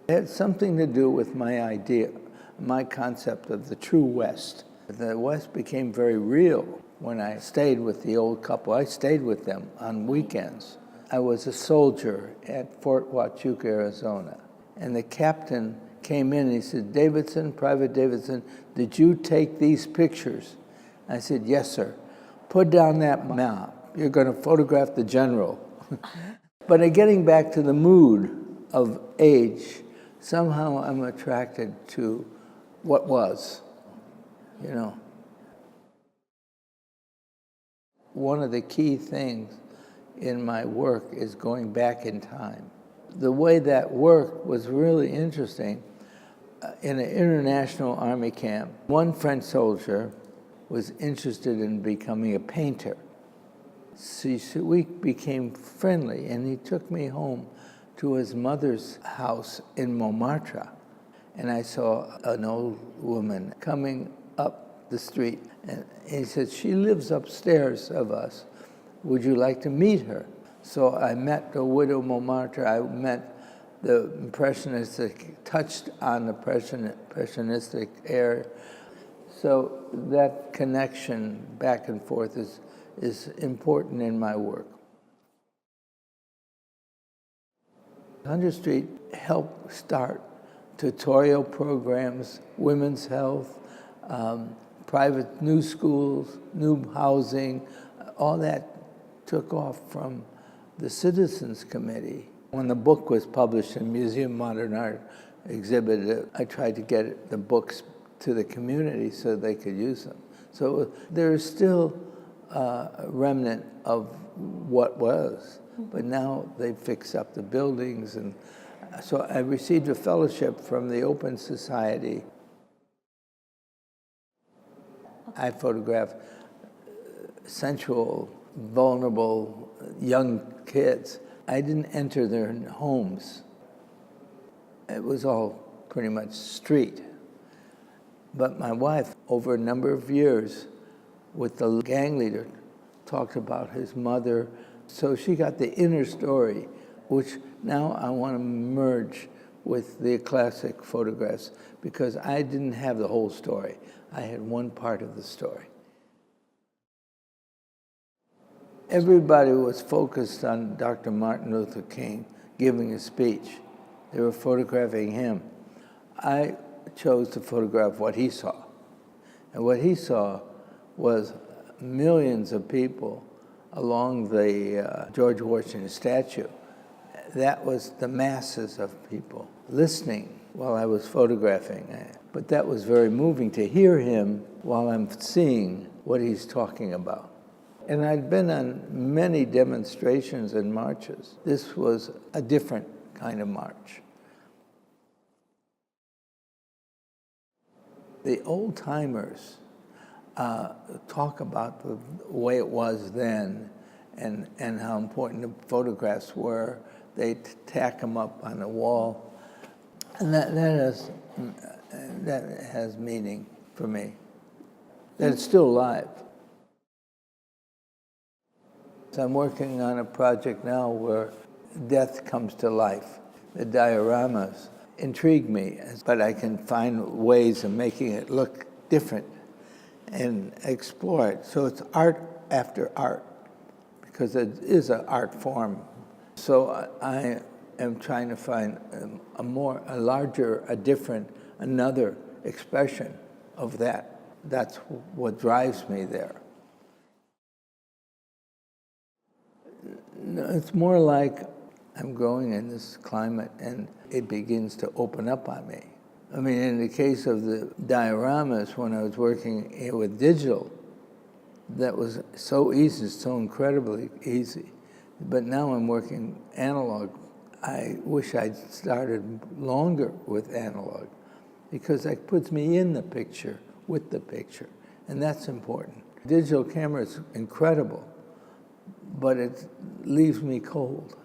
It had something to do with my idea, my concept of the true West. The West became very real when I stayed with the old couple. I stayed with them on weekends. I was a soldier at Fort Huachuca, Arizona, and the captain came in and he said, "Davidson, Private Davidson, did you take these pictures?" I said, "Yes, sir." "Put down that map. You're going to photograph the general." But getting back to the mood of age, somehow I'm attracted to what was, you know. One of the key things in my work is going back in time. The way that worked was really interesting. In an international army camp, one French soldier was interested in becoming a painter. So we became friendly, and he took me home to his mother's house in Montmartre. And I saw an old woman coming up the street, and he said, "She lives upstairs of us. Would you like to meet her?" So I met the widow Montmartre. I met the impressionistic, touched on the impressionistic area. So that connection back and forth is important in my work. 100th Street helped start tutorial programs, women's health, private new schools, new housing. All that took off from the Citizens Committee. When the book was published in Museum of Modern Art exhibited, I tried to get the books to the community so they could use them. So there's still a remnant of what was, but now they fix up the buildings. And so I received a fellowship from the Open Society. I photograph sensual, vulnerable young kids. I didn't enter their homes. It was all pretty much street. But my wife, over a number of years, with the gang leader, talked about his mother. So she got the inner story, which now I want to merge with the classic photographs, because I didn't have the whole story. I had one part of the story. Everybody was focused on Dr. Martin Luther King giving a speech. They were photographing him. I chose to photograph what he saw. And what he saw was millions of people along the George Washington statue. That was the masses of people listening while I was photographing. But that was very moving to hear him while I'm seeing what he's talking about. And I'd been on many demonstrations and marches. This was a different kind of march. The old-timers talk about the way it was then and how important the photographs were. They tack them up on the wall. And that has meaning for me, that it's still alive. So I'm working on a project now where death comes to life. The dioramas intrigue me, but I can find ways of making it look different and explore it. So it's art after art, because it is an art form. So I am trying to find a larger, a different, another expression of that. That's what drives me there. It's more like I'm growing in this climate and it begins to open up on me. I mean, in the case of the dioramas, when I was working with digital, that was so easy, so incredibly easy. But now I'm working analog. I wish I'd started longer with analog, because that puts me in the picture, with the picture, and that's important. Digital camera is incredible, but it leaves me cold.